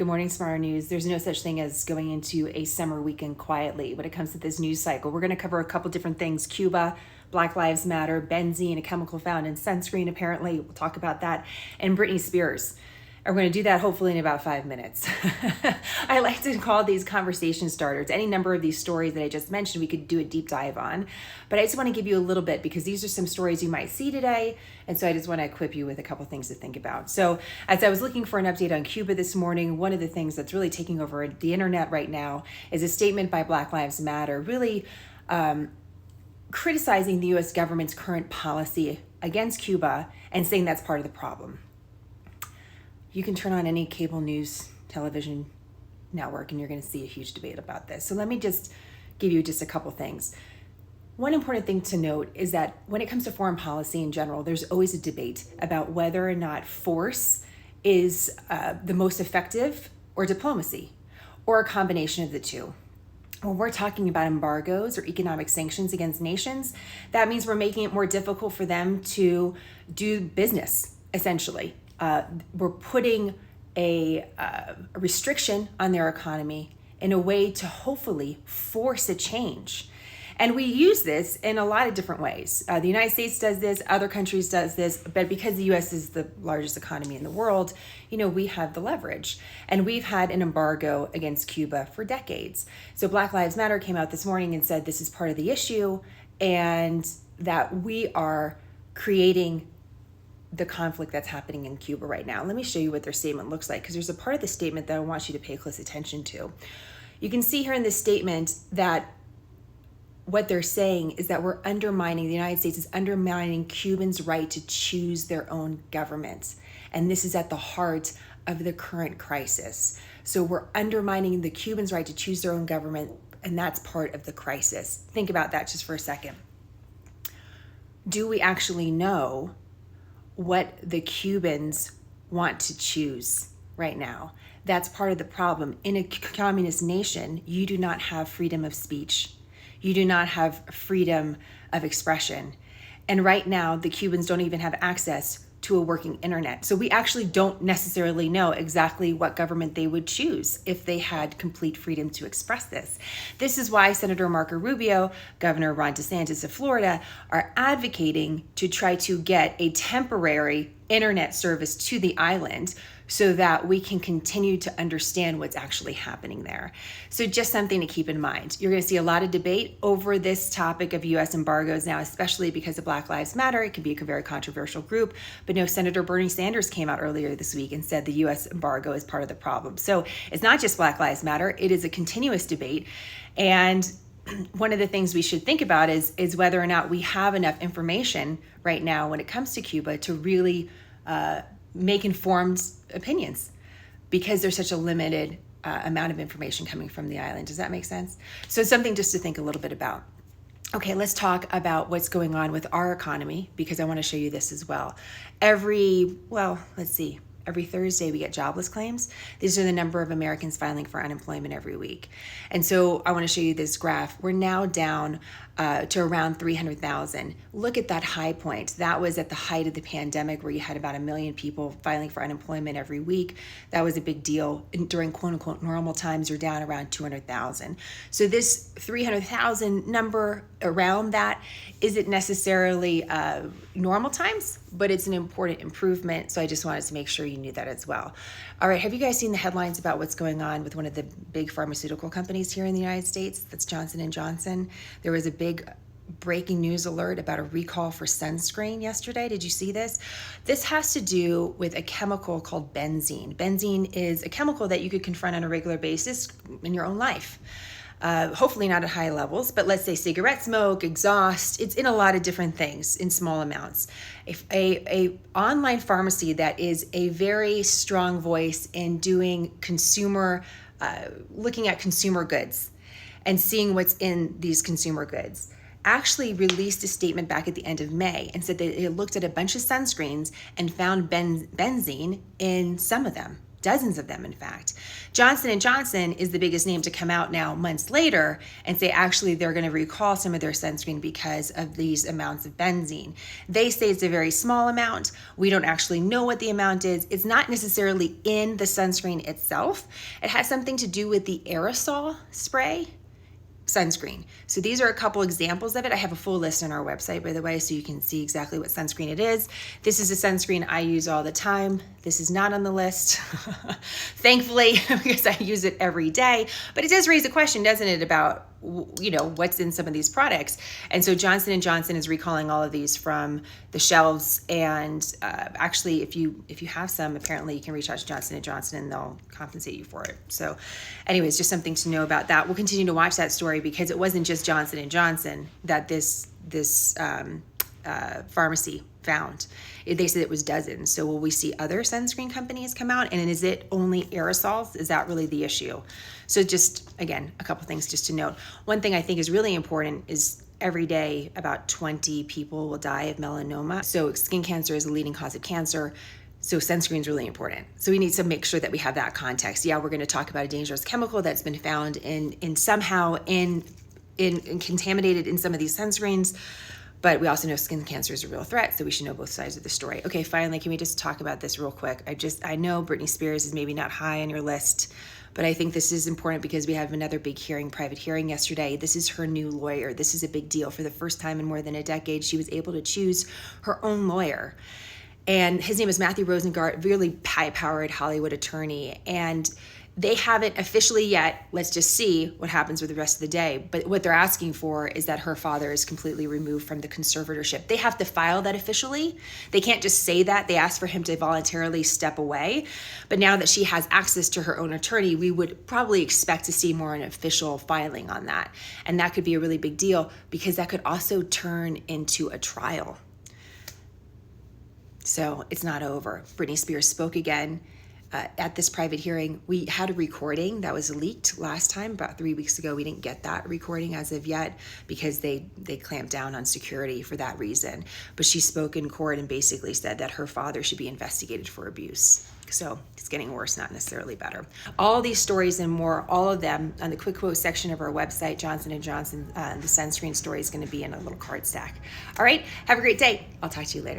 Good morning, Smarter News. There's no such thing as going into a summer weekend quietly when it comes to this news cycle. We're going to cover a couple different things: Cuba, Black Lives Matter, benzene, a chemical found in sunscreen, apparently. We'll talk about that. And Britney Spears. And we're going to do that hopefully in about 5 minutes. I like to call these conversation starters. Any number of these stories that I just mentioned, we could do a deep dive on. But I just want to give you a little bit because these are some stories you might see today. And so I just want to equip you with a couple things to think about. So as I was looking for an update on Cuba this morning, one of the things that's really taking over the internet right now is a statement by Black Lives Matter, really criticizing the U.S. government's current policy against Cuba and saying that's part of the problem. You can turn on any cable news television network and you're going to see a huge debate about this. So let me just give you just a couple things. One important thing to note is that when it comes to foreign policy in general, there's always a debate about whether or not force is the most effective, or diplomacy, or a combination of the two. When we're talking about embargoes or economic sanctions against nations, that means we're making it more difficult for them to do business, essentially. We're putting a restriction on their economy in a way to hopefully force a change. And we use this in a lot of different ways. The United States does this, other countries does this, but because the US is the largest economy in the world, we have the leverage. And we've had an embargo against Cuba for decades. So Black Lives Matter came out this morning and said this is part of the issue and that we are creating the conflict that's happening in Cuba right now. Let me show you what their statement looks like, because there's a part of the statement that I want you to pay close attention to. You can see here in this statement that what they're saying is that the United States is undermining Cubans' right to choose their own government. And this is at the heart of the current crisis. So we're undermining the Cubans' right to choose their own government, and that's part of the crisis. Think about that just for a second. Do we actually know what the Cubans want to choose right now? That's part of the problem. In a communist nation, you do not have freedom of speech. You do not have freedom of expression. And right now, the Cubans don't even have access to a working internet. So we actually don't necessarily know exactly what government they would choose if they had complete freedom to express this. This is why Senator Marco Rubio, Governor Ron DeSantis of Florida are advocating to try to get a temporary internet service to the island so that we can continue to understand what's actually happening there. So just something to keep in mind. You're going to see a lot of debate over this topic of U.S. embargoes now, especially because of Black Lives Matter. It can be a very controversial group, but no, Senator Bernie Sanders came out earlier this week and said the U.S. embargo is part of the problem. So it's not just Black Lives Matter. It is a continuous debate. And one of the things we should think about is whether or not we have enough information right now when it comes to Cuba to really make informed opinions, because there's such a limited amount of information coming from the island. Does that make sense? So something just to think a little bit about. Okay, let's talk about what's going on with our economy, because I want to show you this as well. Every Thursday we get jobless claims. These are the number of Americans filing for unemployment every week. And so I want to show you this graph. We're now down to around 300,000. Look at that high point. That was at the height of the pandemic, where you had about 1 million people filing for unemployment every week. That was a big deal. During quote unquote normal times, you're down around 200,000. So this 300,000 number around that isn't necessarily normal times, but it's an important improvement. So I just wanted to make sure you knew that as well. All right, have you guys seen the headlines about what's going on with one of the big pharmaceutical companies here in the United States? That's Johnson & Johnson. There was a big breaking news alert about a recall for sunscreen yesterday. Did you see this? This has to do with a chemical called benzene. Benzene is a chemical that you could confront on a regular basis in your own life. Hopefully not at high levels, but let's say cigarette smoke, exhaust, it's in a lot of different things in small amounts. If a online pharmacy that is a very strong voice in doing looking at consumer goods and seeing what's in these consumer goods, actually released a statement back at the end of May and said that it looked at a bunch of sunscreens and found benzene in some of them. dozens of them, in fact. Johnson & Johnson is the biggest name to come out now months later and say actually they're going to recall some of their sunscreen because of these amounts of benzene. They say it's a very small amount. We don't actually know what the amount is. It's not necessarily in the sunscreen itself. It has something to do with the aerosol spray sunscreen. So these are a couple examples of it. I have a full list on our website, by the way, so you can see exactly what sunscreen it is. This is a sunscreen I use all the time. This is not on the list, thankfully, because I use it every day. But it does raise a question, doesn't it, about what's in some of these products. And so Johnson & Johnson is recalling all of these from the shelves. And actually, if you have some, apparently you can reach out to Johnson & Johnson and they'll compensate you for it. So anyways, just something to know about that. We'll continue to watch that story because it wasn't just Johnson & Johnson that this pharmacy found. They said it was dozens. So will we see other sunscreen companies come out? And is it only aerosols? Is that really the issue? So just, again, a couple things just to note. One thing I think is really important is every day about 20 people will die of melanoma. So skin cancer is a leading cause of cancer. So sunscreen is really important. So we need to make sure that we have that context. Yeah, we're going to talk about a dangerous chemical that's been found in somehow in contaminated in some of these sunscreens. But we also know skin cancer is a real threat, so we should know both sides of the story. Okay, finally, can we just talk about this real quick? I know Britney Spears is maybe not high on your list, but I think this is important because we have another big private hearing yesterday. This is her new lawyer. This is a big deal. For the first time in more than a decade, she was able to choose her own lawyer. And his name is Matthew Rosengart, really high-powered Hollywood attorney. And they haven't officially yet. Let's just see what happens with the rest of the day. But what they're asking for is that her father is completely removed from the conservatorship. They have to file that officially. They can't just say that. They asked for him to voluntarily step away. But now that she has access to her own attorney, we would probably expect to see more an official filing on that. And that could be a really big deal because that could also turn into a trial. So it's not over. Britney Spears spoke again. At this private hearing. We had a recording that was leaked last time, about 3 weeks ago. We didn't get that recording as of yet because they clamped down on security for that reason. But she spoke in court and basically said that her father should be investigated for abuse. So it's getting worse, not necessarily better. All these stories and more, all of them on the quick quote section of our website, Johnson & Johnson, the sunscreen story is going to be in a little card stack. All right, have a great day. I'll talk to you later.